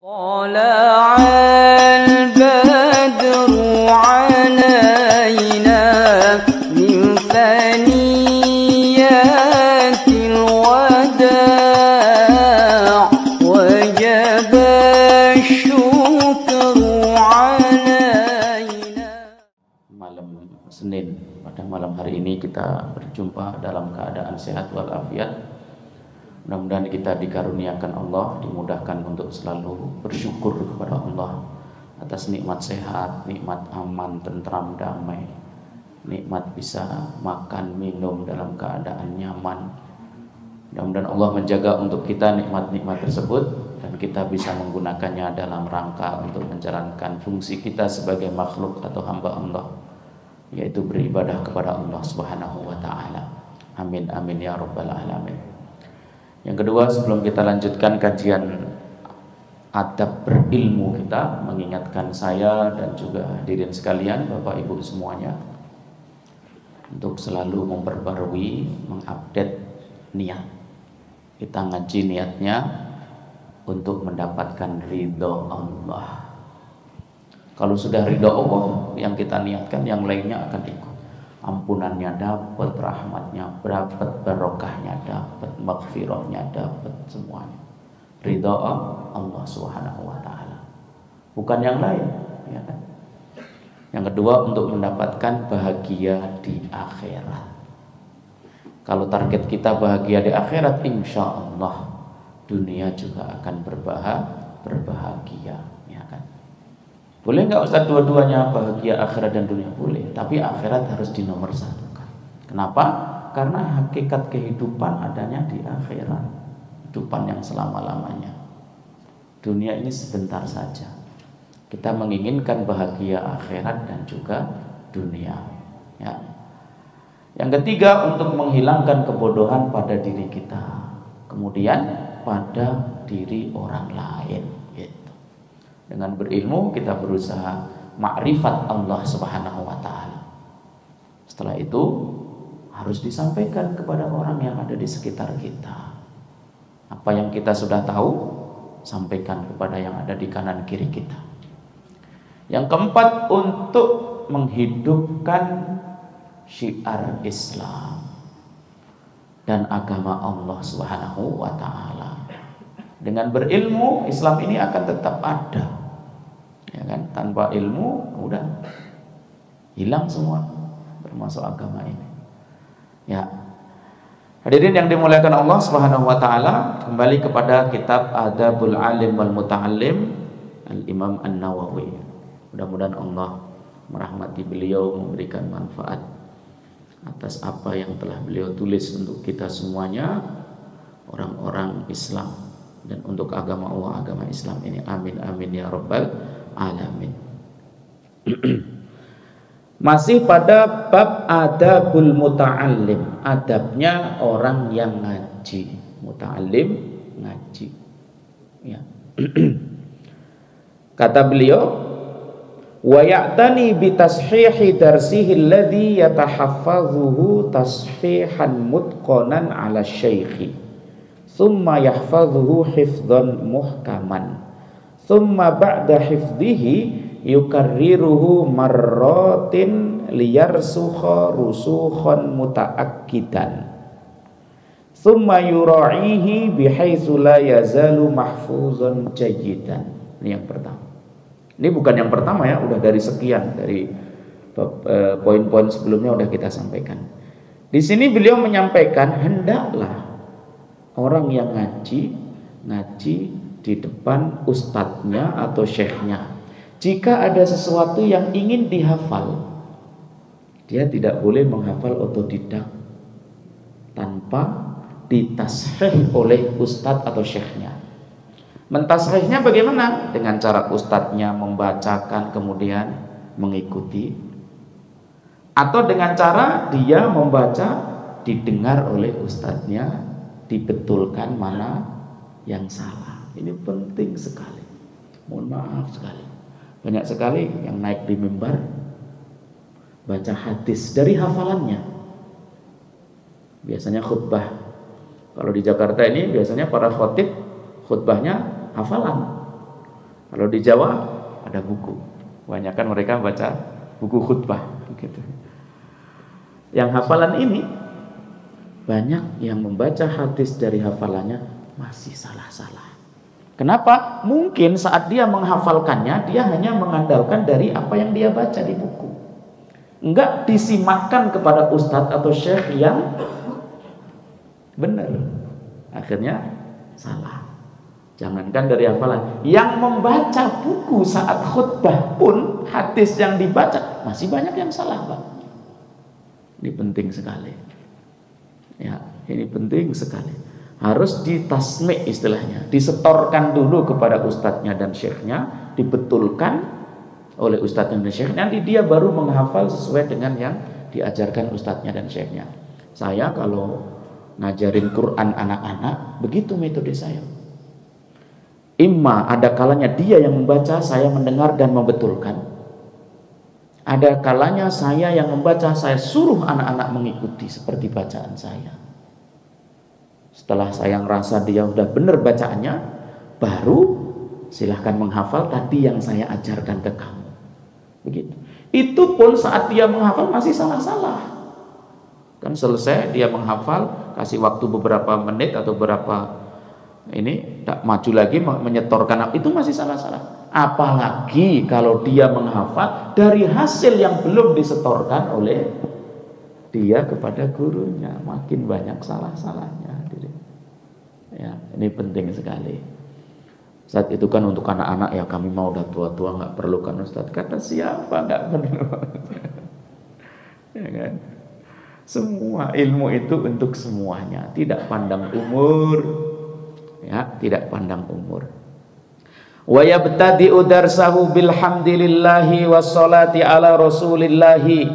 طلع البدر علينا من ثنيات الوداع وجب الشكر علينا. Malam Senin, pada malam hari ini kita berjumpa dalam keadaan sehat walafiat. Mudah-mudahan kita dikaruniakan Allah, dimudahkan untuk selalu bersyukur kepada Allah atas nikmat sehat, nikmat aman, tentram, damai, nikmat bisa makan, minum dalam keadaan nyaman. Mudah-mudahan Allah menjaga untuk kita nikmat-nikmat tersebut dan kita bisa menggunakannya dalam rangka untuk menjalankan fungsi kita sebagai makhluk atau hamba Allah, yaitu beribadah kepada Allah Subhanahu wa ta'ala. Amin amin ya rabbal alamin. Yang kedua, sebelum kita lanjutkan kajian adab berilmu kita, mengingatkan saya dan juga hadirin sekalian, Bapak Ibu semuanya, untuk selalu memperbarui, mengupdate niat. Kita ngaji niatnya untuk mendapatkan ridho Allah. Kalau sudah ridho Allah yang kita niatkan, yang lainnya akan ikut. Ampunannya dapat, rahmatnya dapat, barokahnya dapat, maghfirahnya dapat, semuanya. Ridha Allah Subhanahu wa ta'ala, bukan yang lain, ya kan? Yang kedua, untuk mendapatkan bahagia di akhirat. Kalau target kita bahagia di akhirat, insya Allah dunia juga akan berbahagia, ya kan? Boleh nggak Ustaz dua-duanya, bahagia akhirat dan dunia? Boleh, tapi akhirat harus dinomorsatukan. Kenapa? Karena hakikat kehidupan adanya di akhirat, kehidupan yang selama-lamanya. Dunia ini sebentar saja. Kita menginginkan bahagia akhirat dan juga dunia, ya. Yang ketiga, untuk menghilangkan kebodohan pada diri kita, kemudian pada diri orang lain. Dengan berilmu kita berusaha makrifat Allah Subhanahu wa ta'ala. Setelah itu harus disampaikan kepada orang yang ada di sekitar kita. Apa yang kita sudah tahu, sampaikan kepada yang ada di kanan kiri kita. Yang keempat, untuk menghidupkan syiar Islam dan agama Allah Subhanahu wa ta'ala. Dengan berilmu, Islam ini akan tetap ada, ya kan? Tanpa ilmu udah hilang semua, termasuk agama ini, ya. Hadirin yang dimuliakan Allah Subhanahu wa ta'ala, kembali kepada kitab Adabul Alim wal Muta'allim Al-Imam An-Nawawi. Mudah-mudahan Allah merahmati beliau, memberikan manfaat atas apa yang telah beliau tulis untuk kita semuanya, orang-orang Islam, dan untuk agama Allah, agama Islam ini. Amin amin ya rabbal alamin. Masih pada bab adabul muta'allim, adabnya orang yang ngaji. Muta'allim, ngaji, ya. Kata beliau, wa ya'tani bi tashihi darsihi alladhi yatahaffadhuhu tashihan mutqanan ala syaikhi, thumma yahfadhuhu hifdhan muhkaman, thumma ba'da hifdhihi yukarriruhu marratin liyarsukha rusukhan mutaakkidan, thumma yura'ihi bihaitsu la yazalu mahfuzan jayyidan. Ini yang pertama. Ini bukan yang pertama, ya, udah dari sekian, dari poin-poin sebelumnya udah kita sampaikan. Di sini beliau menyampaikan, hendaklah orang yang ngaji di depan ustadznya atau syekhnya. Jika ada sesuatu yang ingin dihafal, dia tidak boleh menghafal otodidak tanpa ditashih oleh ustadz atau syekhnya. Mentashihnya bagaimana? Dengan cara ustadznya membacakan kemudian mengikuti, atau dengan cara dia membaca didengar oleh ustadznya, dibetulkan mana yang salah. Ini penting sekali. Mohon maaf sekali, banyak sekali yang naik di mimbar baca hadis dari hafalannya. Biasanya khutbah, kalau di Jakarta ini biasanya para khotib khutbahnya hafalan. Kalau di Jawa ada buku. Kebanyakan mereka baca buku khutbah gitu. Yang hafalan ini banyak yang membaca hadis dari hafalannya masih salah-salah. Kenapa? Mungkin saat dia menghafalkannya dia hanya mengandalkan dari apa yang dia baca di buku. Enggak disimakkan kepada ustadz atau syekh yang benar. Akhirnya salah. Jangankan dari hafalan, yang membaca buku saat khutbah pun hadis yang dibaca masih banyak yang salah, Pak. Ini penting sekali. Ya, ini penting sekali. Harus ditasmik istilahnya, disetorkan dulu kepada ustadznya dan syekhnya, dibetulkan oleh ustadznya dan syekhnya, nanti dia baru menghafal sesuai dengan yang diajarkan ustadznya dan syekhnya. Saya kalau ngajarin Quran anak-anak, begitu metode saya. Imma ada kalanya dia yang membaca, saya mendengar dan membetulkan. Ada kalanya saya yang membaca, saya suruh anak-anak mengikuti seperti bacaan saya. Setelah saya ngerasa dia udah benar bacaannya, baru silahkan menghafal tadi yang saya ajarkan ke kamu. Begitu. Itu pun saat dia menghafal masih salah-salah. Kan selesai dia menghafal, kasih waktu beberapa menit atau berapa ini tak maju lagi menyetorkan, itu masih salah-salah. Apalagi kalau dia menghafal dari hasil yang belum disetorkan oleh dia kepada gurunya, makin banyak salah-salahnya. Ya, ini penting sekali. Saat itu kan untuk anak-anak, ya kami mau udah tua-tua nggak perlu kan Ustadz. Kata siapa nggak perlu? Ya kan? Semua ilmu itu untuk semuanya, tidak pandang umur. Ya, tidak pandang umur. Wa yabtadi'u darsahu bilhamdillahi wassalati ala rasulillahi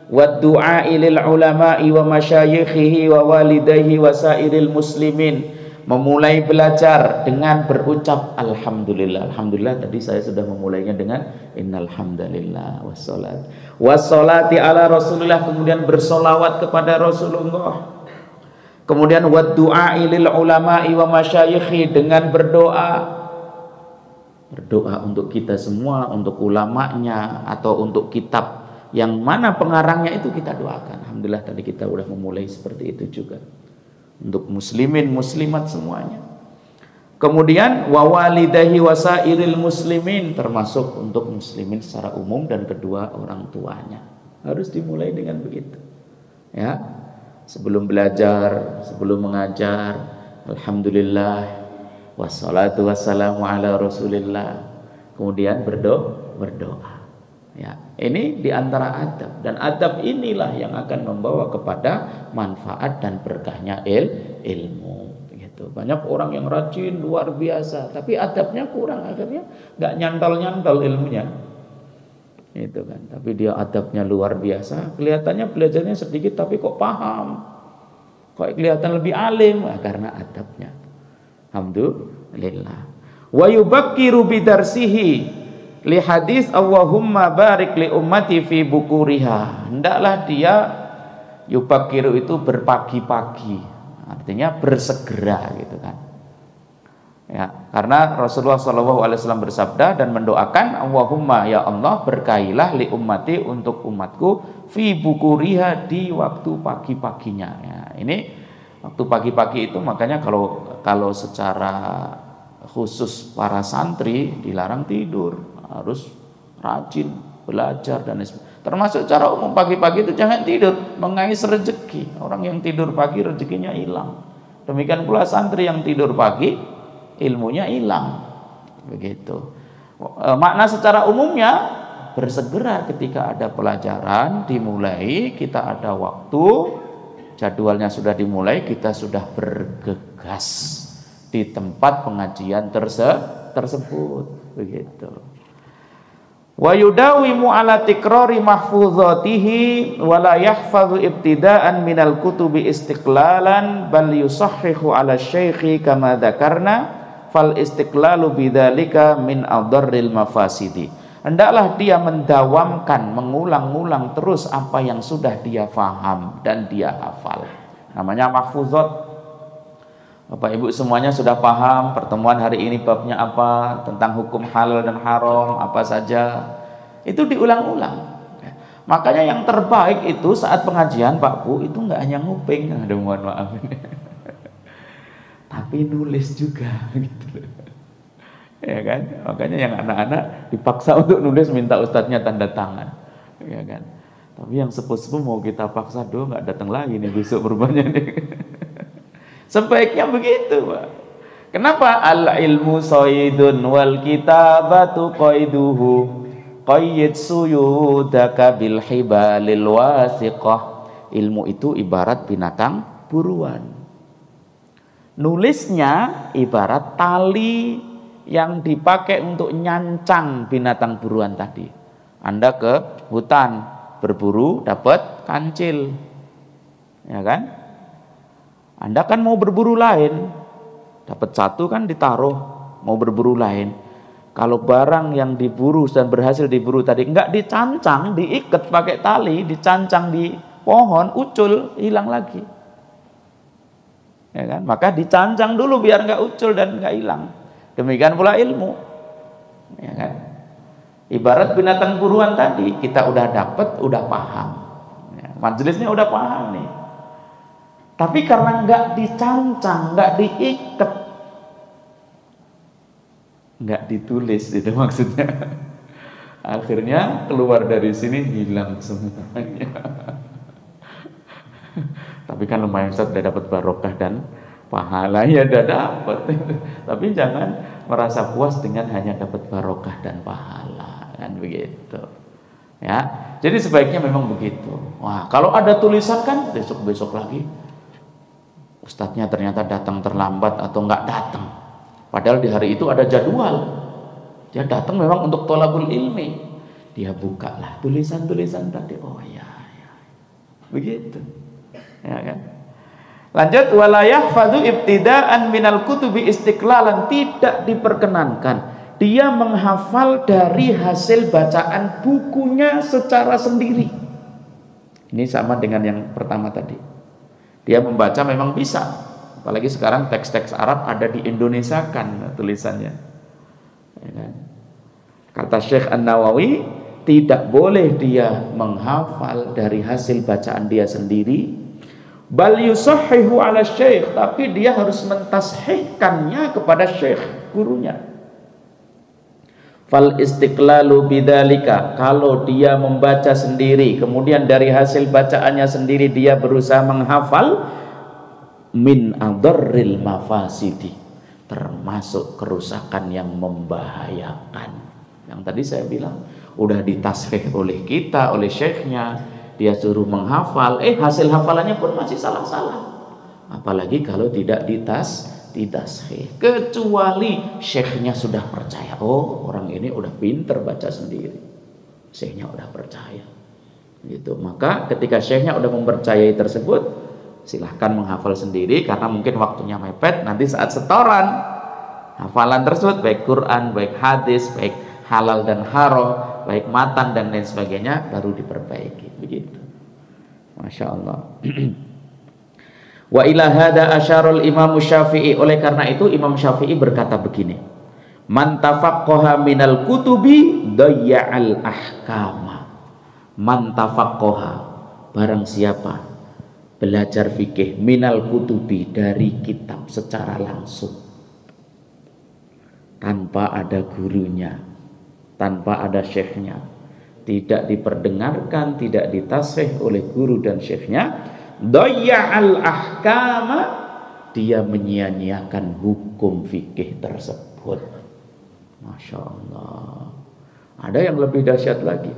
wad du'a'i lil ulama'i wa masyayikhihi wa walidayhi wa sairil muslimin. Memulai belajar dengan berucap alhamdulillah. Alhamdulillah tadi saya sudah memulainya dengan innal hamdalillah wassalati ala rasulillah, kemudian bersolawat kepada Rasulullah. Kemudian wad du'a'i lil ulama'i wa masyayikhi, dengan berdoa untuk kita semua, untuk ulamanya atau untuk kitab yang mana pengarangnya itu kita doakan. Alhamdulillah tadi kita sudah memulai seperti itu juga. Untuk muslimin muslimat semuanya. Kemudian wa walidahi wasairil muslimin, termasuk untuk muslimin secara umum dan kedua orang tuanya. Harus dimulai dengan begitu. Ya. Sebelum belajar, sebelum mengajar, alhamdulillah wassalatu wassalamu ala rasulillah. Kemudian berdoa. Ya, ini diantara adab, dan adab inilah yang akan membawa kepada manfaat dan berkahnya ilmu. Begitu. Banyak orang yang rajin luar biasa, tapi adabnya kurang, akhirnya nggak nyantol ilmunya. Itu kan, tapi dia adabnya luar biasa, kelihatannya belajarnya sedikit tapi kok paham, kok kelihatan lebih alim, karena adabnya. Alhamdulillah. Wa yubakkiru bidarsihi li hadis Allahumma barik li ummati fi bukuriha. Hendaklah dia yubakkiru itu berpagi-pagi, artinya bersegera gitu kan. Ya, karena Rasulullah SAW bersabda dan mendoakan, Allahumma ya Allah berkailah li ummati, untuk umatku, fi bukuriha, di waktu pagi-paginya. Ya, ini waktu pagi-pagi itu makanya kalau secara khusus para santri dilarang tidur, harus rajin belajar dan termasuk cara umum pagi-pagi itu jangan tidur, mengais rezeki. Orang yang tidur pagi rezekinya hilang. Demikian pula santri yang tidur pagi ilmunya hilang. Begitu. Makna secara umumnya bersegera ketika ada pelajaran dimulai, kita ada waktu, jadwalnya sudah dimulai, kita sudah bergegas di tempat pengajian tersebut. Begitu. Wa yudawimu ala tikrari mahfuzatihi wa la yahfazu ibtida'an minal kutubi istiqlalan bal yusahhihu ala syaikhi kama dzakarna fal istiqlalu bidzalika min adarril mafasidi. Hendaklah dia mendawamkan, mengulang-ulang terus apa yang sudah dia faham dan dia hafal. Namanya mahfuzat. Bapak Ibu semuanya sudah paham pertemuan hari ini babnya apa, tentang hukum halal dan haram apa saja. Itu diulang-ulang. Makanya yang terbaik itu saat pengajian Pak Bu itu nggak hanya nguping, aduh mohon maaf ini, tapi nulis juga gitu. Ya kan? Makanya yang anak-anak dipaksa untuk nulis, minta ustadznya tanda tangan. Ya kan? Tapi yang sepuh-sepuh mau kita paksa, doh nggak datang lagi nih besok berubahnya nih. Sebaiknya begitu, Pak. Kenapa? Al ilmu soidun wal kitabatu qaiduhu qayyid suyudaka bil hibalil wasiqah. Ilmu itu ibarat binatang buruan. Nulisnya ibarat tali yang dipakai untuk nyancang binatang buruan tadi. Anda ke hutan berburu dapat kancil. Ya kan? Anda kan mau berburu lain, dapat satu kan ditaruh, mau berburu lain. Kalau barang yang diburu dan berhasil diburu tadi enggak dicancang, diikat pakai tali, dicancang di pohon, ucul, hilang lagi. Ya kan? Maka dicancang dulu biar enggak ucul dan enggak hilang. Demikian pula ilmu. Ya kan? Ibarat binatang buruan tadi, kita udah dapat, udah paham. Ya, majelisnya udah paham nih. Tapi karena nggak dicancang, nggak diikat, nggak ditulis, itu maksudnya. Akhirnya keluar dari sini hilang semuanya. Tapi kan lumayan Ustaz, udah dapat barokah dan pahala, ya udah dapat. Tapi jangan merasa puas dengan hanya dapat barokah dan pahala, kan begitu. Ya, jadi sebaiknya memang begitu. Wah, kalau ada tulisan kan besok-besok lagi. Ustadznya ternyata datang terlambat atau enggak datang. Padahal di hari itu ada jadwal. Dia datang memang untuk thalabul ilmi. Dia bukalah tulisan-tulisan tadi. Oh ya. Begitu. Ya kan? Lanjut, wala yahfadhu ibtida'an minal kutubi istiqlalan. Tidak diperkenankan dia menghafal dari hasil bacaan bukunya secara sendiri. Ini sama dengan yang pertama tadi. Dia membaca memang bisa, apalagi sekarang teks-teks Arab ada di Indonesia kan tulisannya. Ya kan? Kata Syekh An-Nawawi, tidak boleh dia menghafal dari hasil bacaan dia sendiri. Bal yusahhihu ala syekh, tapi dia harus mentashihkannya kepada syekh, gurunya. Fal istiqlalu bidzalika, kalau dia membaca sendiri kemudian dari hasil bacaannya sendiri dia berusaha menghafal, min adarril mafasidi, termasuk kerusakan yang membahayakan. Yang tadi saya bilang udah ditashih oleh kita, oleh syekhnya, dia suruh menghafal, hasil hafalannya pun masih salah-salah. Apalagi kalau tidak ditashih, kecuali syekhnya sudah percaya, oh orang ini udah pinter baca sendiri, syekhnya udah percaya gitu. Maka ketika syekhnya udah mempercayai tersebut, silahkan menghafal sendiri, karena mungkin waktunya mepet. Nanti saat setoran hafalan tersebut, baik Quran, baik hadis, baik halal dan haram, baik matan dan lain sebagainya, baru diperbaiki. Begitu. Masya Allah. Wa ila hada asyarul Imam Syafi'i, oleh karena itu Imam Syafi'i berkata begini, man tafaqqaha minal kutubi dayya'al ahkama. Man tafaqqaha, barang siapa belajar fikih, minal kutubi, dari kitab secara langsung, tanpa ada gurunya, tanpa ada syekhnya, tidak diperdengarkan, tidak ditashih oleh guru dan syekhnya, dayya'al ahkama, dia menyia-nyiakan hukum fikih tersebut. Masya Allah. Ada yang lebih dahsyat lagi.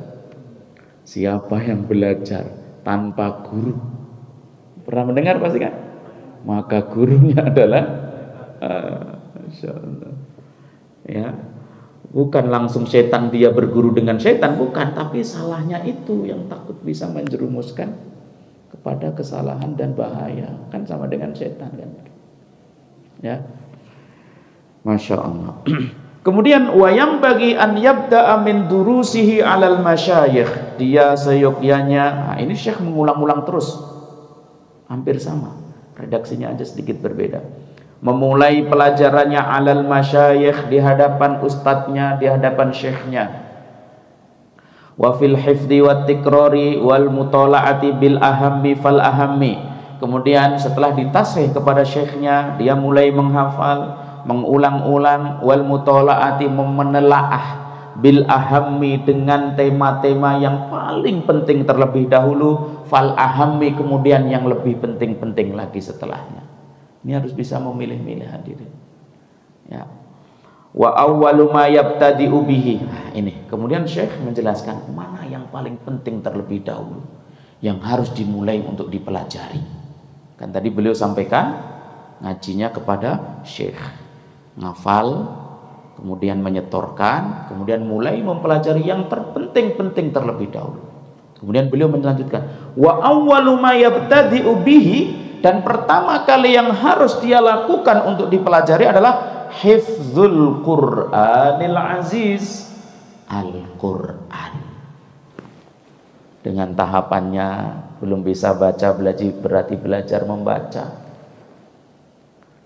Siapa yang belajar tanpa guru, pernah mendengar pasti kan? Maka gurunya adalah Masya Allah. Ya, bukan langsung setan dia berguru dengan setan, bukan, tapi salahnya itu yang takut bisa menjerumuskan kepada kesalahan dan bahaya, kan sama dengan setan kan. Ya, Masya Allah. Kemudian wayang bagi an yabda'a min durusihi 'alal masyayikh, dia seyogyanya. Nah, ini Syekh mengulang-ulang terus, hampir sama, redaksinya aja sedikit berbeda. memulai pelajarannya alal masyayikh, di hadapan ustadznya, di hadapan syekhnya. Wa fil hifdzi wat tikrari wal mutalaati bil ahammi fal ahammi. Kemudian setelah ditasih kepada syekhnya, dia mulai menghafal, mengulang-ulang, wal mutalaati, menelaah, bil ahammi, dengan tema-tema yang paling penting terlebih dahulu, fal ahammi, kemudian yang lebih penting-penting lagi setelahnya. Ini harus bisa memilih-milih hadirin. Ya. Wa awwalu ma yabtadi'u bihi. Nah, ini kemudian Syekh menjelaskan mana yang paling penting terlebih dahulu, yang harus dimulai untuk dipelajari. Kan tadi beliau sampaikan ngajinya kepada Syekh, ngafal, kemudian menyetorkan, kemudian mulai mempelajari yang terpenting-penting terlebih dahulu. Kemudian beliau melanjutkan, wa awwalu ma yabtadi'u bihi, dan pertama kali yang harus dia lakukan untuk dipelajari adalah hifdzul Qur'anil Aziz, Al-Qur'an. Dengan tahapannya, belum bisa baca berarti belajar membaca.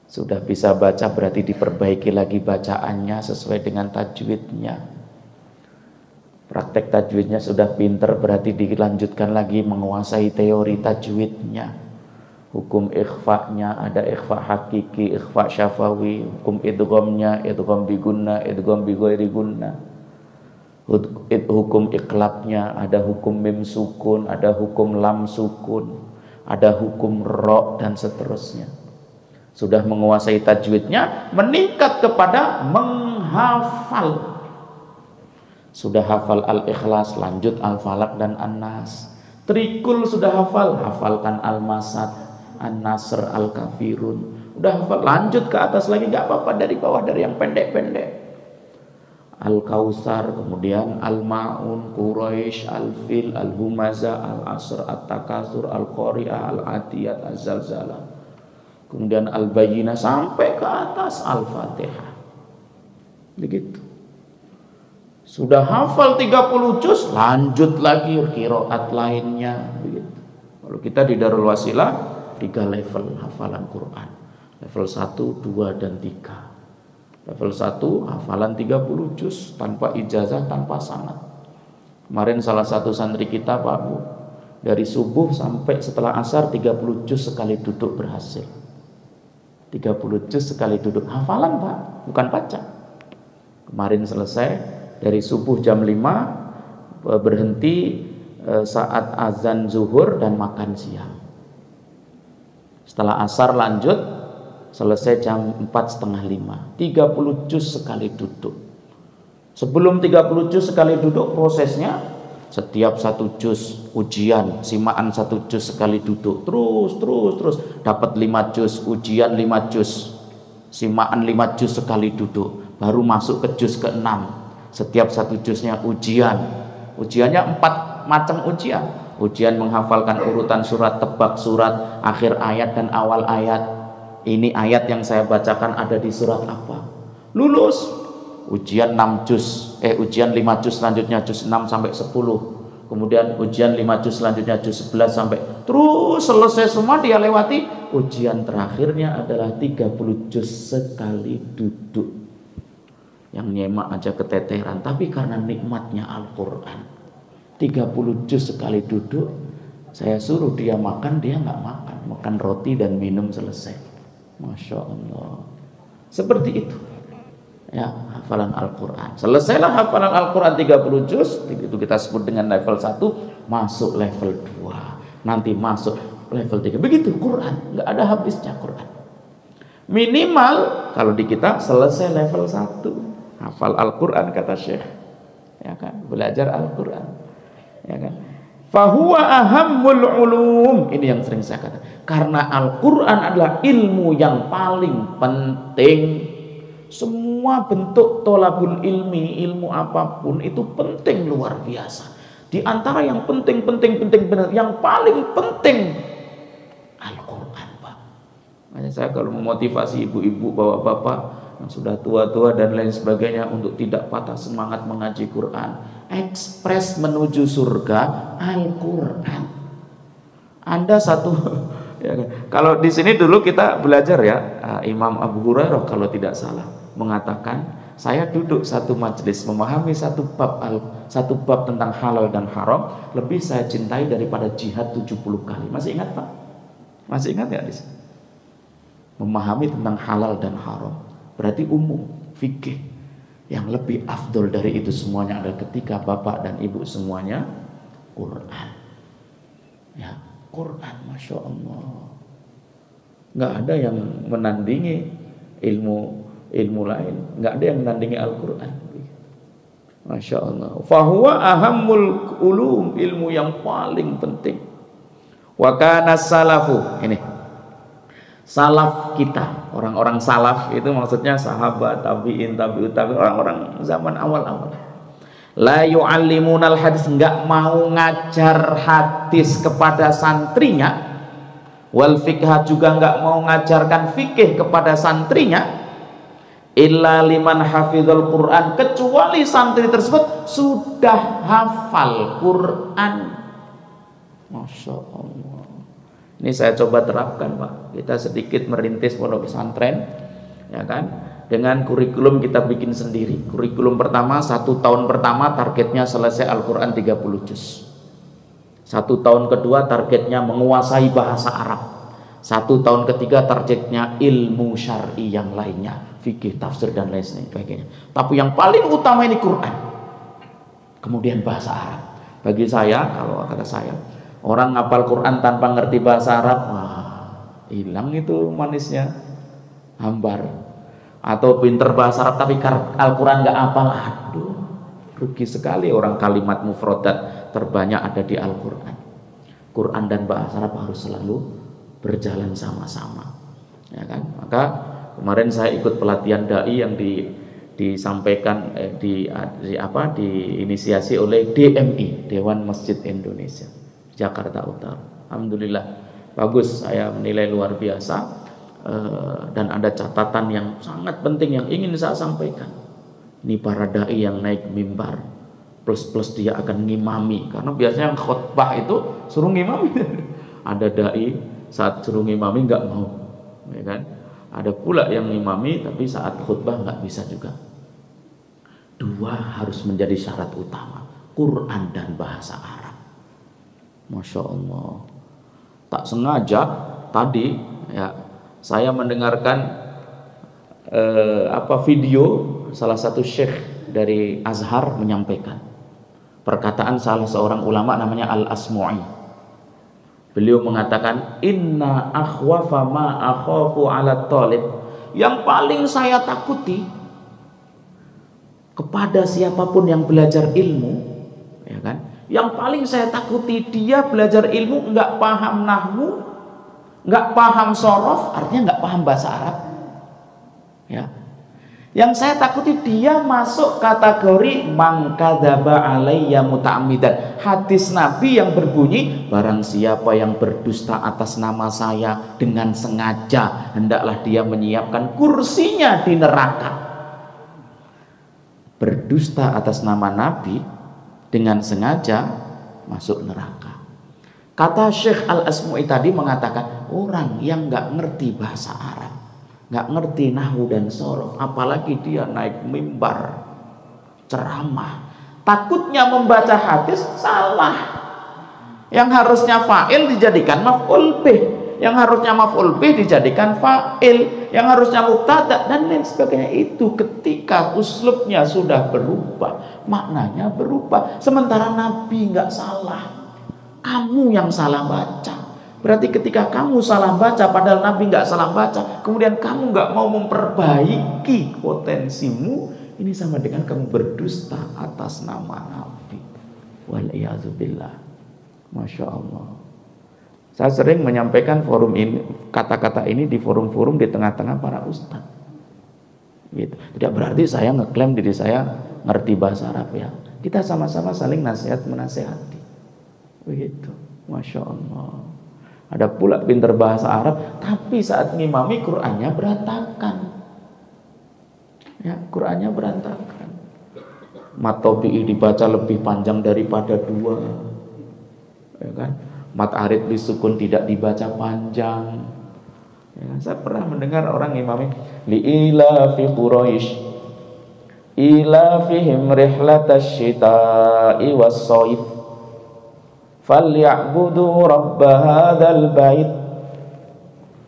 Sudah bisa baca berarti diperbaiki lagi bacaannya sesuai dengan tajwidnya. Praktek tajwidnya sudah pinter berarti dilanjutkan lagi menguasai teori tajwidnya. Hukum ikhfa'nya, ada ikhfa' hakiki, ikhfa' syafawi. Hukum idghamnya, idgham bi gunna, idgham bi ghairi gunna. Hukum iqlabnya, ada hukum mim sukun, ada hukum lam sukun, ada hukum ro, dan seterusnya. Sudah menguasai tajwidnya, meningkat kepada menghafal. Sudah hafal Al-Ikhlas, lanjut Al-Falaq dan An-Nas. Trikul sudah hafal, hafalkan Al-Masad, An-Nasr, Al-Kafirun. Udah hafal, lanjut ke atas lagi, nggak apa-apa, dari bawah, dari yang pendek-pendek. Al-Kausar, kemudian Al-Ma'un, Quraisy, Al-Fil, Al-Humaza, Al-Asr, At-Takasur, Al-Qari'ah, Al-Adiyat, Az-Zalzalah. Kemudian Al-Bayyinah sampai ke atas Al-Fatihah. Begitu. Sudah hafal 30 juz, lanjut lagi qiraat lainnya. Begitu. Kalau kita di Darul Wasilah 3 level hafalan Quran. Level 1, 2, dan 3. Level 1 hafalan 30 juz tanpa ijazah, tanpa sanad. Kemarin salah satu santri kita Pak Bu, dari subuh sampai setelah asar 30 juz sekali duduk berhasil. 30 juz sekali duduk, hafalan Pak, bukan baca. Kemarin selesai, dari subuh jam 5 berhenti saat azan zuhur dan makan siang. Setelah asar lanjut, selesai jam 4:30, 30 juz sekali duduk. Sebelum 30 juz sekali duduk, prosesnya setiap 1 juz ujian, simaan 1 juz sekali duduk, terus dapat 5 juz, ujian 5 juz, simaan 5 juz sekali duduk, baru masuk ke juz ke-6. Setiap 1 juznya ujian. Ujiannya 4 macam ujian. Ujian menghafalkan urutan surat, tebak surat, akhir ayat dan awal ayat. Ini ayat yang saya bacakan ada di surat apa? Lulus. Ujian 6 juz, ujian 5 juz, selanjutnya juz 6 sampai 10. Kemudian ujian 5 juz, selanjutnya juz 11 sampai, terus selesai semua dia lewati. Ujian terakhirnya adalah 30 juz sekali duduk. Yang nyemak aja keteteran, tapi karena nikmatnya Al-Quran, 30 juz sekali duduk. Saya suruh dia makan, dia nggak makan, makan roti dan minum, selesai. Masya Allah. Seperti itu ya hafalan Al-Quran. Selesailah hafalan Al-Quran 30 juz, itu kita sebut dengan level 1, masuk level 2, nanti masuk level 3. Begitu Quran, nggak ada habisnya Quran. Minimal kalau di kita selesai level 1, hafal Al-Quran kata Syekh, ya kan, belajar Al-Quran, ya kan. Fahuwa ahammul ulum. Ini yang sering saya katakan. Karena Al-Quran adalah ilmu yang paling penting. Semua bentuk tolabul ilmi, ilmu apapun itu penting luar biasa. Di antara yang penting benar, yang paling penting Al-Quran, Pak. Makanya saya kalau memotivasi ibu-ibu, bapak-bapak yang sudah tua-tua dan lain sebagainya untuk tidak patah semangat mengaji Quran, ekspres menuju surga Al-Quran. Anda satu ya, kalau di sini dulu kita belajar ya, Imam Abu Hurairah kalau tidak salah mengatakan, saya duduk satu majelis memahami satu bab tentang halal dan haram lebih saya cintai daripada jihad 70 kali. Masih ingat Pak? Masih ingat ya di sini? Memahami tentang halal dan haram berarti umum fikih. Yang lebih afdol dari itu semuanya adalah ketika bapak dan ibu semuanya Quran. Ya, Quran, Masya Allah. Nggak ada yang menandingi ilmu lain, nggak ada yang menandingi Al-Quran. Masya Allah. Fahuwa ahammul ulum, ilmu yang paling penting. Wa kana salafu, ini salaf kita, orang-orang salaf itu maksudnya sahabat, tabi'in, tabi'ut tabi'in, orang-orang zaman awal-awal. La yu'allimunal hadis, nggak mau ngajar hadis kepada santrinya. Wal fikha, juga nggak mau ngajarkan fikih kepada santrinya. Illa liman hafizul Quran, kecuali santri tersebut sudah hafal Quran. Masya Allah. Ini saya coba terapkan Pak. Kita sedikit merintis pondok pesantren, ya kan? Dengan kurikulum kita bikin sendiri. Kurikulum pertama, 1 tahun pertama targetnya selesai Al-Quran 30 juz. 1 tahun kedua targetnya menguasai bahasa Arab. 1 tahun ketiga targetnya ilmu syar'i yang lainnya, fikih, tafsir dan lain sebagainya. Tapi yang paling utama ini Quran. Kemudian bahasa Arab. Bagi saya, kalau kata saya, orang ngapal Quran tanpa ngerti bahasa Arab, wah, hilang itu manisnya, hambar. Atau pinter bahasa Arab tapi Al-Quran nggak hafal, aduh, rugi sekali orang. Kalimat mufradat terbanyak ada di Al-Quran. Quran dan bahasa Arab harus selalu berjalan sama-sama, ya kan? Maka kemarin saya ikut pelatihan dai yang disampaikan diinisiasi oleh DMI, Dewan Masjid Indonesia Jakarta Utara. Alhamdulillah bagus, saya menilai luar biasa. Dan ada catatan yang sangat penting yang ingin saya sampaikan. Ini para dai yang naik mimbar, plus dia akan ngimami, karena biasanya khutbah itu suruh ngimami. Ada dai saat suruh ngimami nggak mau, ya kan? Ada pula yang ngimami tapi saat khutbah nggak bisa juga. 2 harus menjadi syarat utama, Quran dan bahasa Arab. Masya Allah. Tak sengaja tadi ya saya mendengarkan video salah satu syekh dari Azhar menyampaikan perkataan salah seorang ulama namanya Al-Asmu'i. Beliau mengatakan, inna akhwafa ma akhafu ala talib, yang paling saya takuti kepada siapapun yang belajar ilmu, ya kan? Yang paling saya takuti dia belajar ilmu nggak paham nahwu, nggak paham sorof, artinya nggak paham bahasa Arab, ya. Yang saya takuti dia masuk kategori mangkadzaba alayya muta'ammidan, hadis Nabi yang berbunyi, barang siapa yang berdusta atas nama saya dengan sengaja, hendaklah dia menyiapkan kursinya di neraka. Berdusta atas nama Nabi dengan sengaja masuk neraka. Kata Syekh Al-Asmu'i tadi mengatakan, orang yang nggak ngerti bahasa Arab, nggak ngerti nahwu dan sorof, apalagi dia naik mimbar ceramah, takutnya membaca hadis salah. Yang harusnya fa'il dijadikan maf'ul bih, yang harusnya maf'ul bih dijadikan fa'il, yang harusnya mubtada dan lain sebagainya. Itu ketika uslubnya sudah berubah, maknanya berubah. Sementara Nabi nggak salah, kamu yang salah baca. Berarti ketika kamu salah baca padahal Nabi nggak salah baca, kemudian kamu nggak mau memperbaiki potensimu, ini sama dengan kamu berdusta atas nama Nabi. Waliyadzubillah. Masya Allah. Saya sering menyampaikan forum ini, kata-kata ini di forum-forum di tengah-tengah para ustadz. Gitu. Tidak berarti saya ngeklaim diri saya ngerti bahasa Arab, ya. Kita sama-sama saling nasihat menasehati. Begitu. Masya Allah. Ada pula pinter bahasa Arab, tapi saat ngimami Qur'annya berantakan. Ya, Qur'annya berantakan. Mat Tabi'i dibaca lebih panjang daripada 2. Ya kan? Mat Arid bisukun tidak dibaca panjang. Ya, saya pernah mendengar orang imami liila fi Quraisy ilafihim rihlatash shita'i was-shaif falyabudu rabb hadzal bait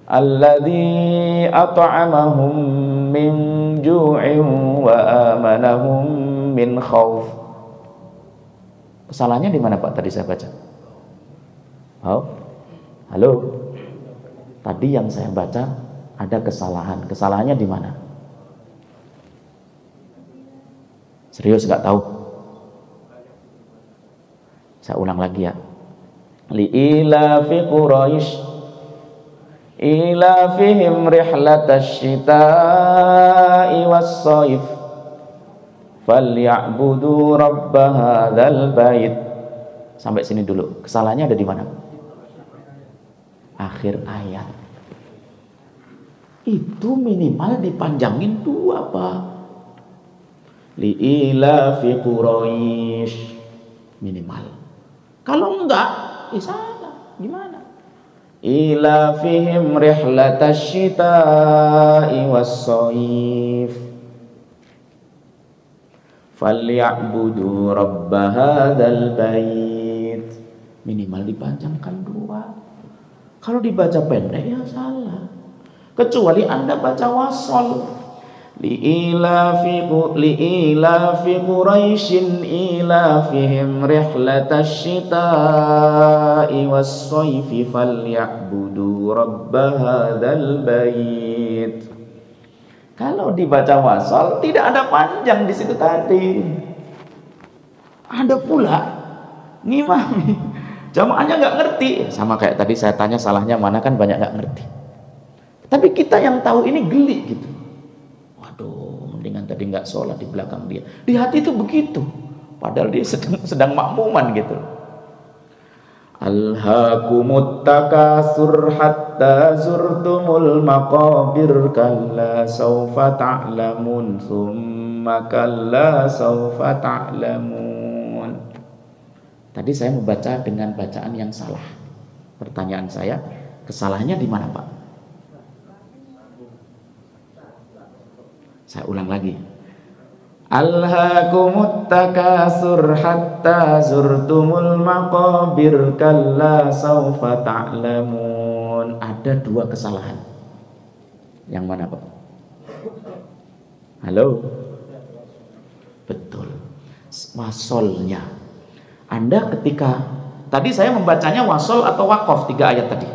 alladzi at'amahum min ju'in wa amanahum min khauf. Kesalahannya di mana Pak tadi saya baca? Oh, halo. Tadi yang saya baca ada kesalahan. Kesalahannya di mana? Serius nggak tahu? Saya ulang lagi ya. Li'ilafi Quraisy ilafihim rihlatash shita'i was-shaif falyabudu rabb hadzal bait. Sampai sini dulu. Kesalahannya ada di mana? Akhir ayat. Itu minimal dipanjangin 2 Pak. Li'ilafi Quraisy minimal. Kalau enggak, salah. Gimana? Ilafihim rihlatash shita'i was-shaif falyabudu rabb hadzal bait. Minimal dipanjangkan 2. Kalau dibaca pendek ya salah. Kecuali Anda baca wasol. Li'ilafi Quraisyin ilafihim rihlatash shita'i was-shayfi falyabudu rabb hadzal bait. Kalau dibaca wasol tidak ada panjang di situ tadi. Ada pula ngimami, jamaahnya nggak ngerti. Sama kayak tadi saya tanya salahnya mana, kan banyak nggak ngerti. Tapi kita yang tahu ini geli gitu. Waduh, mendingan tadi nggak sholat di belakang dia. Di hati itu begitu. Padahal dia sedang makmuman gitu. Alhaakumut takasur hatta zurtumul maqabir kalla sawfa ta'lamun thumma kalla sawfa ta'lamun. Tadi saya membaca dengan bacaan yang salah. Pertanyaan saya, kesalahannya di mana Pak? Saya ulang lagi. Alhaakumut takasur hatta zurtumul maqabir kalla sawfa ta'lamun. Ada 2 kesalahan. Yang mana Pak? Halo? Betul. Wasolnya. Anda ketika tadi saya membacanya wasol atau wakof 3 ayat tadi.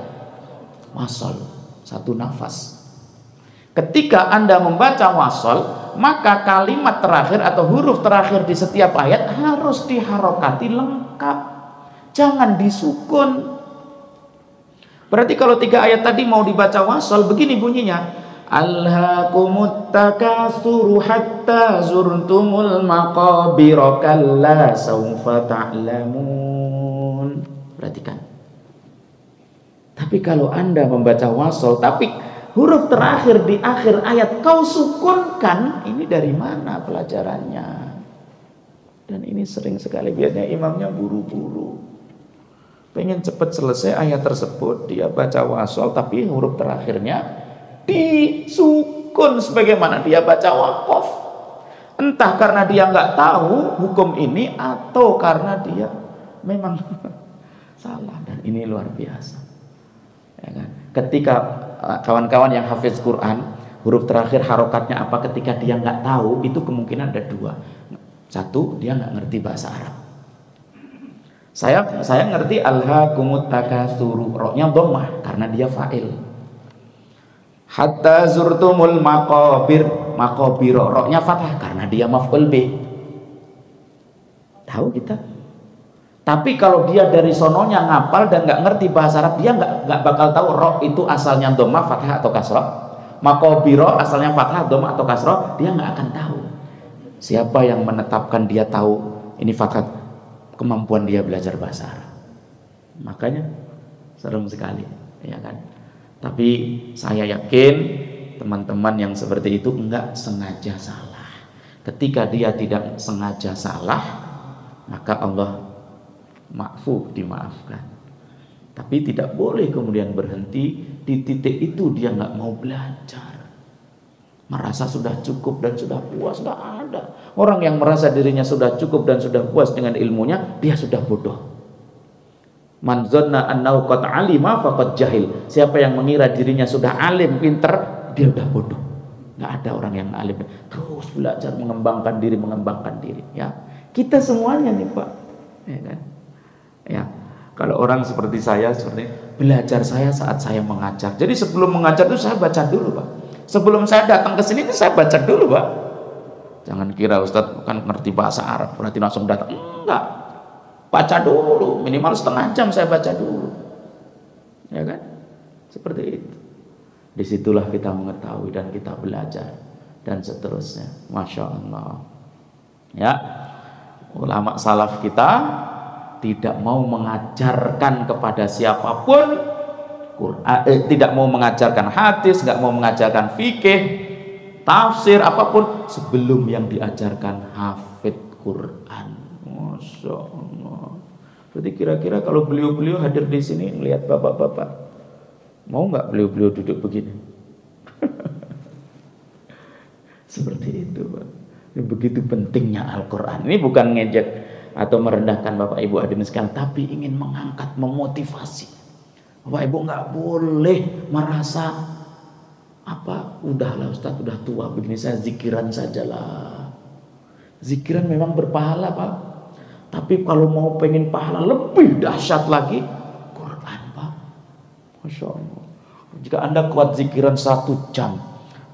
Wasol, 1 nafas. Ketika Anda membaca wasol, maka kalimat terakhir atau huruf terakhir di setiap ayat harus diharokati lengkap, jangan disukun. Berarti kalau 3 ayat tadi mau dibaca wasol, begini bunyinya: Alhaakumut takasuru hatta zurtumul maqabir kalla sawfa ta'lamun. Perhatikan. Tapi kalau Anda membaca wasol tapi huruf terakhir di akhir ayat kau sukunkan, ini dari mana pelajarannya? Dan ini sering sekali biasanya imamnya buru-buru, pengen cepat selesai ayat tersebut, dia baca wasol tapi huruf terakhirnya disukun sebagaimana dia baca wakof. Entah karena dia nggak tahu hukum ini atau karena dia memang salah. Dan ini luar biasa, ya kan? Ketika kawan-kawan yang hafiz Quran, huruf terakhir harokatnya apa ketika dia nggak tahu, itu kemungkinan ada 2. 1, dia nggak ngerti bahasa Arab. Saya ngerti alhaakumut takasuru, roknya dhammah karena dia fa'il. Hatta zurtumul maqabir, maqabiro, roknya fathah karena dia maf'ul bih. Tahu kita? Tapi kalau dia dari sononya ngapal dan nggak ngerti bahasa Arab, dia nggak bakal tahu rok itu asalnya dhammah, fathah atau kasroh. Maqabiro asalnya fathah, dhammah atau kasroh, dia nggak akan tahu. Siapa yang menetapkan dia tahu ini fathah? Kemampuan dia belajar bahasa Arab. Makanya serem sekali, ya kan? Tapi saya yakin teman-teman yang seperti itu enggak sengaja salah. Ketika dia tidak sengaja salah, maka Allah dimaafkan. Tapi tidak boleh kemudian berhenti di titik itu dia nggak mau belajar, merasa sudah cukup dan sudah puas. Nggak ada orang yang merasa dirinya sudah cukup dan sudah puas dengan ilmunya, dia sudah bodoh. Man zanna annahu qad alima faqad jahil. Siapa yang mengira dirinya sudah alim, pinter, dia udah bodoh. Nggak ada orang yang alim terus belajar, mengembangkan diri ya. Kita semuanya nih Pak, ya kan? Ya, kalau orang seperti saya, seperti belajar saya saat saya mengajar. Jadi sebelum mengajar itu saya baca dulu Pak. Sebelum saya datang ke sini itu saya baca dulu Pak. Jangan kira Ustadz kan ngerti bahasa Arab berarti langsung datang. Enggak, baca dulu, minimal setengah jam saya baca dulu, ya kan? Seperti itu. Disitulah kita mengetahui dan kita belajar dan seterusnya. Masya Allah. Ya, ulama salaf kita tidak mau mengajarkan kepada siapapun Quran, tidak mau mengajarkan hadis, nggak mau mengajarkan fikih, tafsir apapun sebelum yang diajarkan hafid Quran. Masya Allah. Jadi kira-kira kalau beliau-beliau hadir di sini melihat bapak-bapak, mau nggak beliau-beliau duduk begini? Seperti itu Pak. Begitu pentingnya Al-Quran. Ini bukan ngejek atau merendahkan Bapak Ibu hadirin sekalian, tapi ingin mengangkat, memotivasi. Bapak Ibu nggak boleh merasa apa, udahlah Ustadz udah tua begini saya zikiran sajalah. Zikiran memang berpahala Pak, tapi kalau mau pengen pahala lebih dahsyat lagi, Quran Pak. Masya Allah. Jika Anda kuat zikiran 1 jam,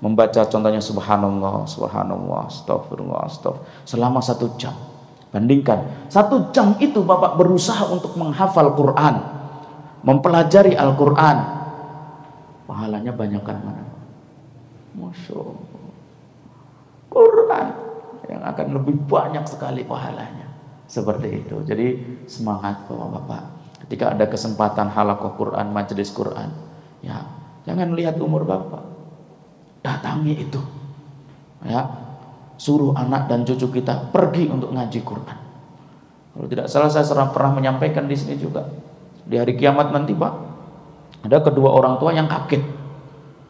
membaca contohnya subhanallah, subhanallah, astagfirullah, astagfirullah, selama 1 jam. Bandingkan 1 jam itu Bapak berusaha untuk menghafal Quran, mempelajari Al-Quran, pahalanya banyakkan mana? Masya Allah. Quran yang akan lebih banyak sekali pahalanya. Seperti itu. Jadi semangat Bapak-bapak. Ketika ada kesempatan halaqah Quran, majelis Quran, ya jangan lihat umur Bapak, datangi itu, ya, suruh anak dan cucu kita pergi untuk ngaji Quran. Kalau tidak salah saya pernah menyampaikan di sini juga, di hari kiamat nanti Pak, ada kedua orang tua yang kaget.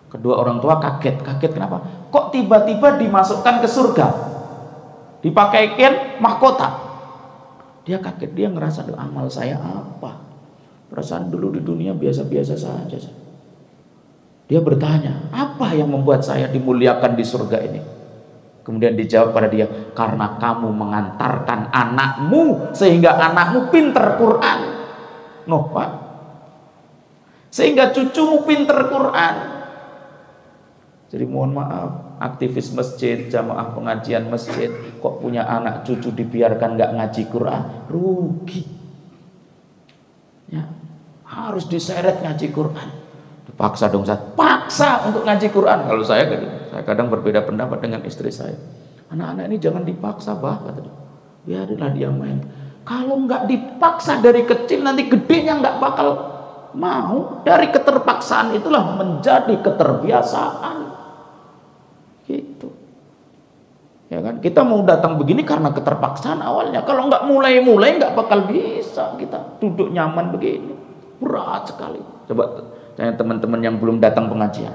Kedua orang tua kaget kenapa? Kok tiba-tiba dimasukkan ke surga, dipakaikan mahkota? Dia kaget, dia ngerasa amal saya apa? Perasaan dulu di dunia biasa-biasa saja. Dia bertanya, apa yang membuat saya dimuliakan di surga ini? Kemudian dijawab pada dia, karena kamu mengantarkan anakmu sehingga anakmu pinter Quran. Noh Pak, sehingga cucumu pinter Quran. Jadi mohon maaf, aktivis masjid, jamaah pengajian masjid, kok punya anak cucu dibiarkan nggak ngaji Quran, rugi. Ya, harus diseret ngaji Quran. Paksa dong Ustaz, paksa untuk ngaji Quran. Kalau saya kadang berbeda pendapat dengan istri saya. Anak-anak ini jangan dipaksa bah, kata dia. Biarlah dia main. Kalau nggak dipaksa dari kecil, nanti gedenya nggak bakal mau. Dari keterpaksaan itulah menjadi keterbiasaan. Gitu. Ya kan? Kita mau datang begini karena keterpaksaan awalnya. Kalau nggak mulai-mulai nggak bakal bisa kita duduk nyaman begini. Berat sekali. Coba tanya teman-teman yang belum datang pengajian,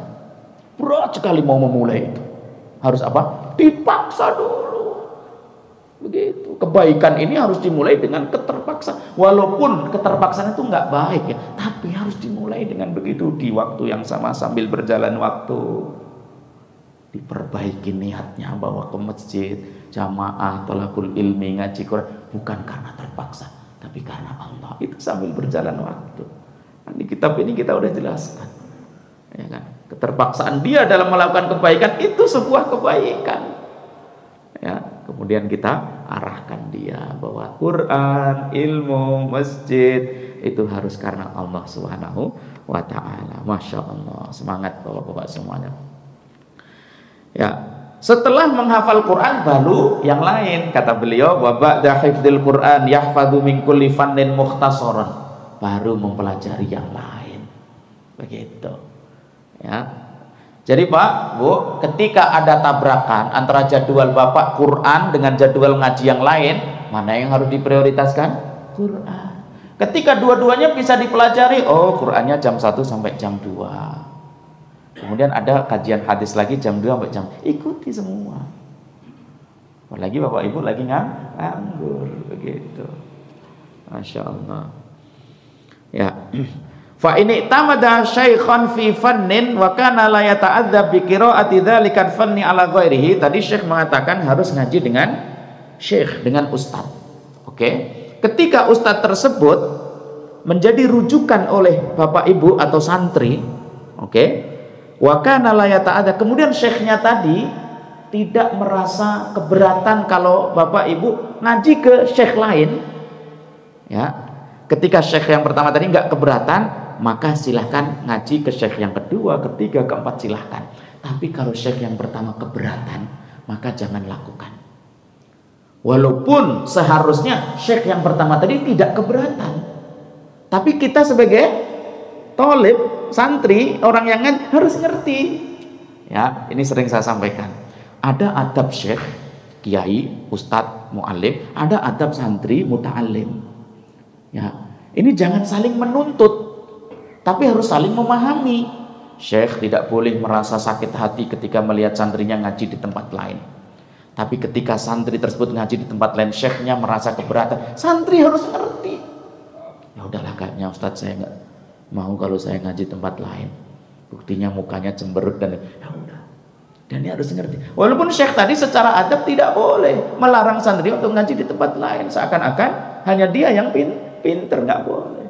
berat sekali mau memulai itu. Harus apa? Dipaksa dulu. Begitu. Kebaikan ini harus dimulai dengan keterpaksaan. Walaupun keterpaksaan itu nggak baik ya, tapi harus dimulai dengan begitu, di waktu yang sama, sambil berjalan waktu. Diperbaiki niatnya, bawa ke masjid, jamaah, thalaqul ilmi, ngaji Quran, bukan karena terpaksa, tapi karena Allah. Itu sambil berjalan waktu. Di kitab ini kita udah jelaskan, ya kan? Keterpaksaan dia dalam melakukan kebaikan itu sebuah kebaikan. Ya, kemudian kita arahkan dia bahwa Quran, ilmu, masjid itu harus karena Allah Subhanahu wa Ta'ala. Masya Allah, semangat bapak-bapak semuanya. Ya, setelah menghafal Quran baru yang lain, kata beliau, wa ba'da hifdzil Quran yahfadzu min kulli fannin mukhtasaran. Baru mempelajari yang lain. Begitu. Ya. Jadi Pak, Bu, ketika ada tabrakan antara jadwal Bapak Quran dengan jadwal ngaji yang lain, mana yang harus diprioritaskan? Quran. Ketika dua-duanya bisa dipelajari, oh Qur'annya jam 1 sampai jam 2. Kemudian ada kajian hadis lagi jam 2 sampai jam. Ikuti semua. Apalagi Bapak Ibu lagi nganggur begitu. Masya Allah. Ya. Fa ini tamada syaikhan fi fannin wa kana la yata'adzab bi qiraati dzalika fanni ala ghairihi. Tadi Syekh mengatakan harus ngaji dengan syekh, dengan ustaz. Oke. Ketika ustaz tersebut menjadi rujukan oleh Bapak Ibu atau santri, oke. Wa kana la yata'adzab. Kemudian syekhnya tadi tidak merasa keberatan kalau Bapak Ibu ngaji ke syekh lain. Ya. Ketika syekh yang pertama tadi nggak keberatan, maka silahkan ngaji ke syekh yang kedua, ketiga, keempat silahkan. Tapi kalau syekh yang pertama keberatan, maka jangan lakukan. Walaupun seharusnya syekh yang pertama tadi tidak keberatan, tapi kita sebagai thalib, santri, orang yang ngaji harus ngerti. Ya, ini sering saya sampaikan. Ada adab syekh, kiai, ustadz, mu'alim, ada adab santri, muta'alim. Ya, ini jangan saling menuntut, tapi harus saling memahami. Syekh tidak boleh merasa sakit hati ketika melihat santrinya ngaji di tempat lain. Tapi ketika santri tersebut ngaji di tempat lain, syekhnya merasa keberatan, santri harus ngerti. Ya udahlah, kayaknya Ustadz saya nggak mau kalau saya ngaji tempat lain. Buktinya mukanya cemberut dan ya udah. Dan dia harus ngerti. Walaupun syekh tadi secara adab tidak boleh melarang santri untuk ngaji di tempat lain, seakan-akan hanya dia yang pinter, nggak boleh.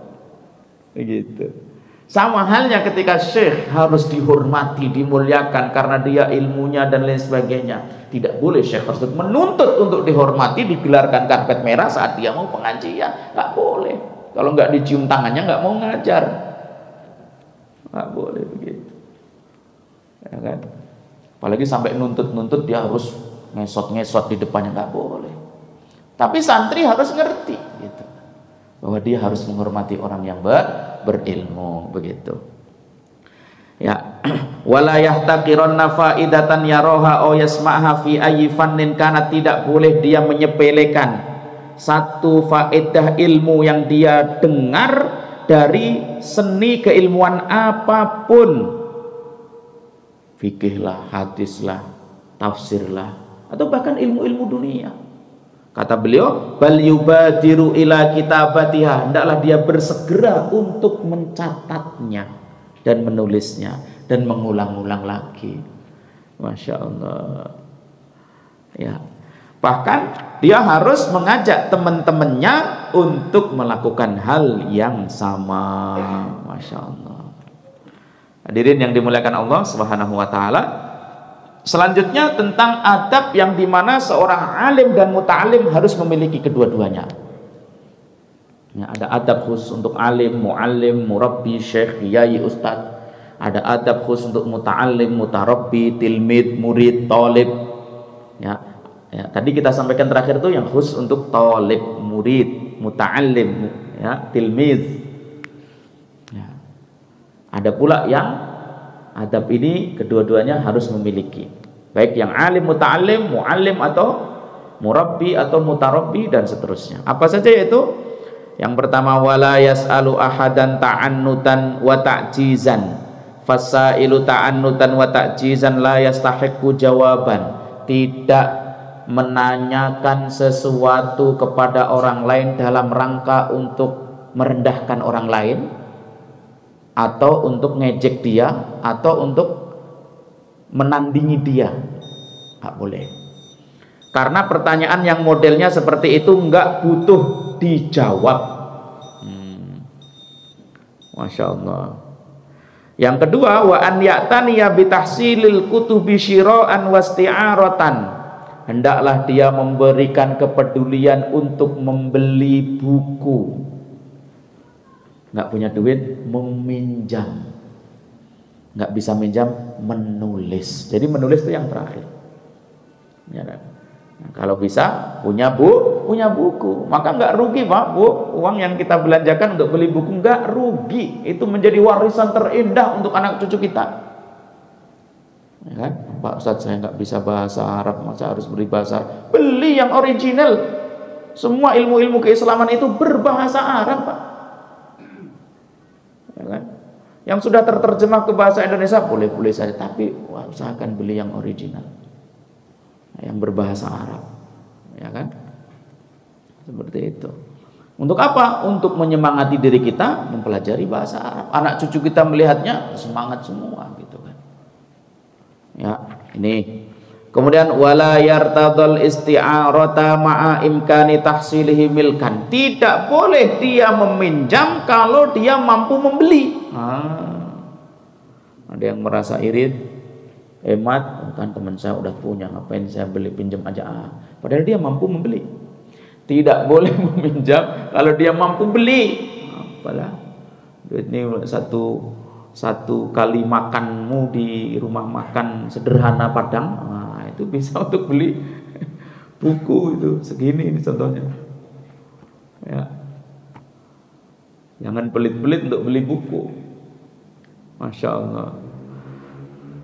Begitu. Sama halnya ketika syekh harus dihormati, dimuliakan karena dia ilmunya dan lain sebagainya. Tidak boleh syekh tersebut menuntut untuk dihormati, digelarkan karpet merah saat dia mau pengajian. Nggak boleh. Kalau nggak dicium tangannya nggak mau ngajar. Nggak boleh begitu. Ya kan? Apalagi sampai nuntut-nuntut dia harus ngesot-ngesot di depannya, nggak boleh. Tapi santri harus ngerti gitu, bahwa dia harus menghormati orang yang berilmu begitu. Ya, wala yahtaqiranna faidatan yaroha aw yasma'ha fi ayyi fannin, karena tidak boleh dia menyepelekan satu faedah ilmu yang dia dengar dari seni keilmuan apapun. Fikih lah, hadis lah, tafsir lah, atau bahkan ilmu-ilmu dunia. Kata beliau, bal yubadiru ila kitabatiha, hendaklah dia bersegera untuk mencatatnya dan menulisnya dan mengulang-ulang lagi. Masya Allah. Ya. Bahkan dia harus mengajak teman-temannya untuk melakukan hal yang sama. Masya Allah. Hadirin yang dimuliakan Allah Subhanahu wa taala. Selanjutnya tentang adab yang dimana seorang alim dan muta'alim harus memiliki kedua-duanya. Ya, ada adab khusus untuk alim, mu'alim, murabbi, syekh, kiai, ustadz. Ada adab khusus untuk muta'alim, mutarabbi, tilmid, murid, talib. Ya, tadi kita sampaikan terakhir itu yang khusus untuk talib, murid, muta'alim, ya, tilmid. Ya. Ada pula yang adab ini kedua-duanya harus memiliki, baik yang alim, muta'alim, mu'alim atau murabbi atau mutarabbi dan seterusnya. Apa saja yaitu? Yang pertama, wala yas'alu ahadan ta'annutan wa ta'jizan, fasailu ta'annutan wa ta'jizan la yastahiqu jawaban. Tidak menanyakan sesuatu kepada orang lain dalam rangka untuk merendahkan orang lain, atau untuk ngejek dia, atau untuk menandingi dia. Nggak boleh. Karena pertanyaan yang modelnya seperti itu nggak butuh dijawab. Masya Allah. Yang kedua, wa an ya'taniya bitahsilil kutubi syira'an wasti'aratan. Hendaklah dia memberikan kepedulian untuk membeli buku. Nggak punya duit, meminjam. Nggak bisa minjam, menulis. Jadi menulis itu yang terakhir. Ya, nah, kalau bisa punya buku, maka nggak rugi Pak Bu. Uang yang kita belanjakan untuk beli buku nggak rugi. Itu menjadi warisan terindah untuk anak cucu kita. Ya kan? Pak Ustadz, saya nggak bisa bahasa Arab, masa harus beli bahasa Arab? Beli yang original. Semua ilmu-ilmu keislaman itu berbahasa Arab Pak. ya kan? Yang sudah terjemah ke bahasa Indonesia boleh-boleh saja, tapi usahakan beli yang original, yang berbahasa Arab, ya kan? Seperti itu. Untuk apa? Untuk menyemangati diri kita mempelajari bahasa Arab. Anak cucu kita melihatnya semangat semua, gitu kan? Ya, ini. Kemudian wala yartadul isti'arata ma'a imkani tahsilihi milkan. Tidak boleh dia meminjam kalau dia mampu membeli. Ada yang merasa irit, hemat, kan teman saya udah punya, ngapain saya beli, pinjam aja. Padahal dia mampu membeli. Tidak boleh meminjam kalau dia mampu beli. Apalah, duit ini satu kali makanmu di rumah makan sederhana Padang, itu bisa untuk beli buku itu segini ini contohnya. Ya. Jangan pelit-pelit untuk beli buku. Masya Allah.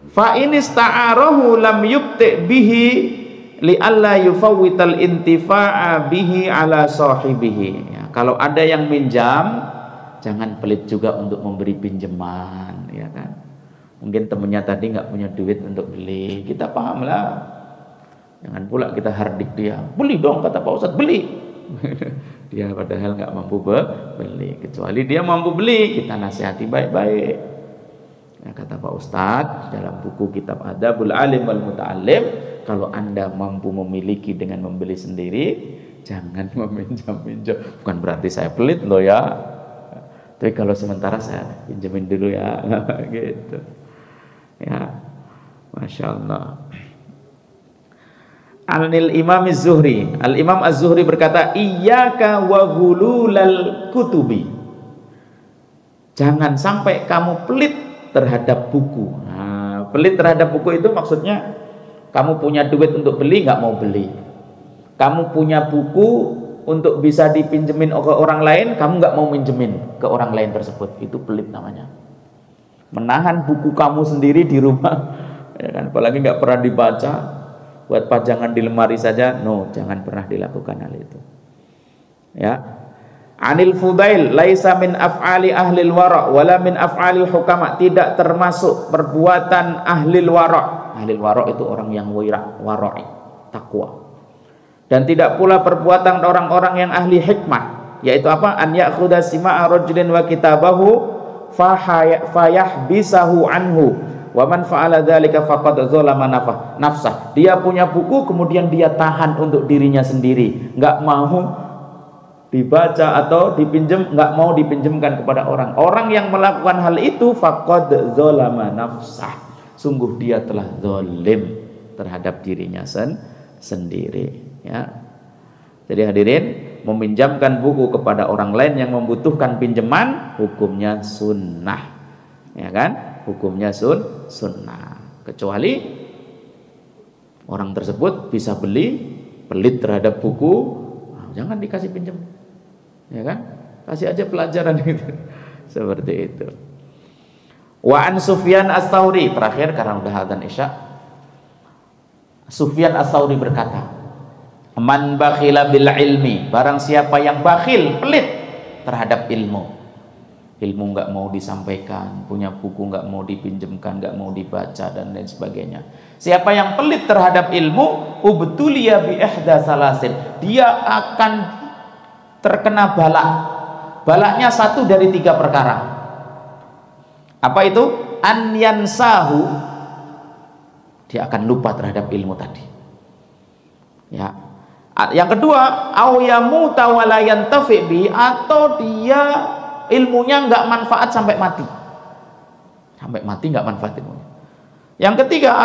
Fa in ista'arahu lam yubti bihi li alla yufawwital intifa'a bihi ala sahibihi. Ya, kalau ada yang minjam, jangan pelit juga untuk memberi pinjaman, ya kan? Mungkin temennya tadi nggak punya duit untuk beli, kita paham lah. Jangan pula kita hardik dia, beli dong kata Pak Ustadz, beli. Dia padahal nggak mampu beli. Kecuali dia mampu beli, kita nasihati baik-baik. Ya, kata Pak Ustadz dalam buku kitab Adabul Alim wal Muta'allim, kalau Anda mampu memiliki dengan membeli sendiri, jangan meminjam-minjam. Bukan berarti saya pelit loh ya. Tapi kalau sementara saya pinjemin dulu ya, gitu. Ya, Masya Allah. Anil Imam Az-Zuhri, Al-Imam Az-Zuhri berkata, iyyaka wa ghululal kutubi. Jangan sampai kamu pelit terhadap buku. Nah, pelit terhadap buku itu maksudnya kamu punya duit untuk beli, nggak mau beli. Kamu punya buku untuk bisa dipinjemin ke orang lain, kamu nggak mau minjemin ke orang lain tersebut. Itu pelit namanya. Menahan buku kamu sendiri di rumah, ya kan? Apalagi nggak pernah dibaca, buat pajangan di lemari saja, no, jangan pernah dilakukan hal itu. Ya. Anil Fudail, laisa min af'ali ahlil wara' wala min af'alil hukama. Tidak termasuk perbuatan ahlil wara'. Ahlil wara' itu orang yang wara'i, takwa. Dan tidak pula perbuatan orang-orang yang ahli hikmah, yaitu apa? An ya'khudha sima'a rajulin wa kitabahu fayahbisahu anhu wa man fa'ala dzalika faqad zalama nafsah. Dia punya buku kemudian dia tahan untuk dirinya sendiri, enggak mau dibaca atau dipinjam, enggak mau dipinjamkan kepada orang. Orang yang melakukan hal itu faqad zalama nafsah. Sungguh dia telah zalim terhadap dirinya sendiri, ya. Jadi hadirin, meminjamkan buku kepada orang lain yang membutuhkan pinjaman, hukumnya sunnah, ya kan? Hukumnya sunnah. Kecuali orang tersebut bisa beli, pelit terhadap buku, jangan dikasih pinjam, ya kan? Kasih aja pelajaran gitu. Seperti itu. Wa an Sufyan Ats-Tsauri, terakhir karena udah adzan Isya. Sufyan Ats-Tsauri berkata, man bakhila bil ilmi, barang siapa yang bakhil, pelit terhadap ilmu, ilmu nggak mau disampaikan, punya buku nggak mau dipinjamkan, nggak mau dibaca dan lain sebagainya. Siapa yang pelit terhadap ilmu, ubtuliya bi ihda salasin, dia akan terkena bala. Balanya satu dari 3 perkara. Apa itu? An yansahu, dia akan lupa terhadap ilmu tadi. Ya. Yang kedua, au yamuta wa la yantafi bi, atau dia ilmunya nggak manfaat sampai mati. Sampai mati nggak manfaat ilmunya. Yang ketiga,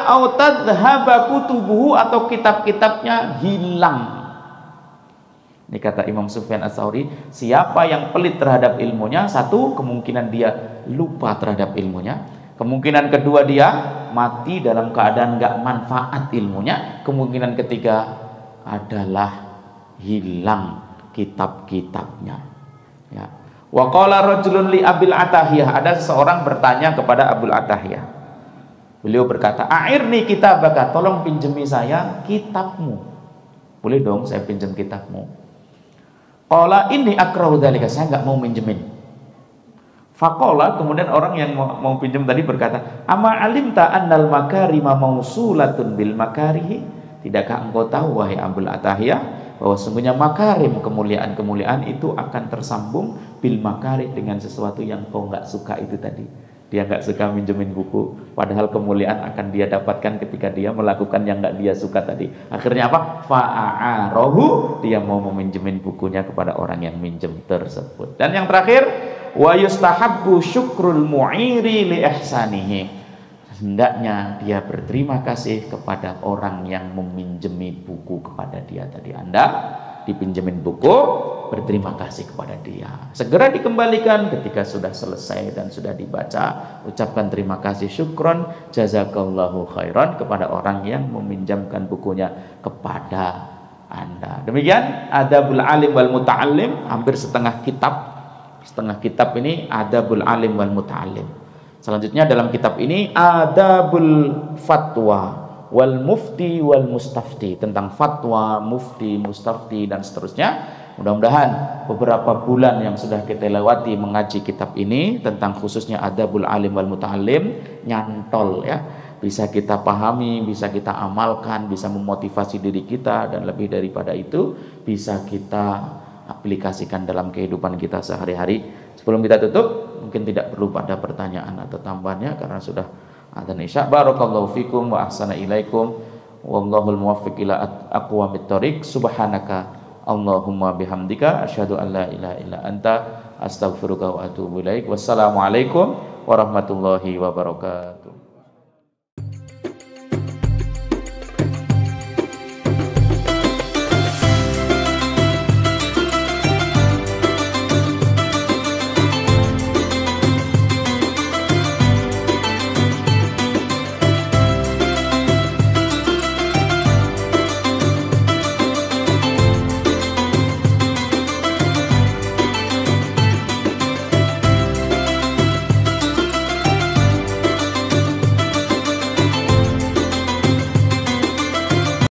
au tadhhaba kutubuhu, atau kitab-kitabnya hilang. Ini kata Imam Sufyan Ats-Tsauri, siapa yang pelit terhadap ilmunya, satu, kemungkinan dia lupa terhadap ilmunya. Kemungkinan kedua, dia mati dalam keadaan nggak manfaat ilmunya. Kemungkinan ketiga adalah hilang kitab-kitabnya. Ya. Wa qala rajulun li Abil Atahiyah, ada seseorang bertanya kepada Abul Atahiyah. Beliau berkata, "A'irni kitabaka, tolong pinjami saya kitabmu." Boleh dong saya pinjam kitabmu. Qala inni akrahu dzalika, saya enggak mau minjemin. Faqala, kemudian orang yang mau pinjam tadi berkata, "Ama alimta annal makarima mausulatun bil makarihi?" Tidakkah engkau tahu wahai Abul Atahiyah bahwa sesungguhnya makarim, kemuliaan-kemuliaan itu akan tersambung bil makari, dengan sesuatu yang kau nggak suka itu tadi. Dia nggak suka minjemin buku, padahal kemuliaan akan dia dapatkan ketika dia melakukan yang nggak dia suka tadi. Akhirnya apa? Fa'a'arohu, dia mau meminjemin bukunya kepada orang yang minjem tersebut. Dan yang terakhir, wa yustahabbu syukrul mu'iri li ihsanihi. Hendaknya dia berterima kasih kepada orang yang meminjemi buku kepada dia tadi. Anda dipinjemin buku, berterima kasih kepada dia. Segera dikembalikan ketika sudah selesai dan sudah dibaca. Ucapkan terima kasih, syukron, jazakallahu khairan kepada orang yang meminjamkan bukunya kepada Anda. Demikian adabul alim wal muta'allim, hampir setengah kitab. Setengah kitab ini adabul alim wal muta'allim. Selanjutnya dalam kitab ini adabul fatwa wal mufti wal mustafti, tentang fatwa, mufti, mustafti dan seterusnya. Mudah-mudahan beberapa bulan yang sudah kita lewati mengaji kitab ini tentang khususnya adabul alim wal muta'allim nyantol ya, bisa kita pahami, bisa kita amalkan, bisa memotivasi diri kita, dan lebih daripada itu bisa kita aplikasikan dalam kehidupan kita sehari-hari. Sebelum kita tutup, mungkin tidak perlu pada pertanyaan atau tambahannya karena sudah adzan isya. Barakallahu fikum wa ahsana ilaikum wallahul muwaffiq ila aqwamit thoriq. Subhanaka Allahumma bihamdika asyhadu an la ilaha illa anta astaghfiruka wa atubu ilaik. Wassalamualaikum warahmatullahi wabarakatuh.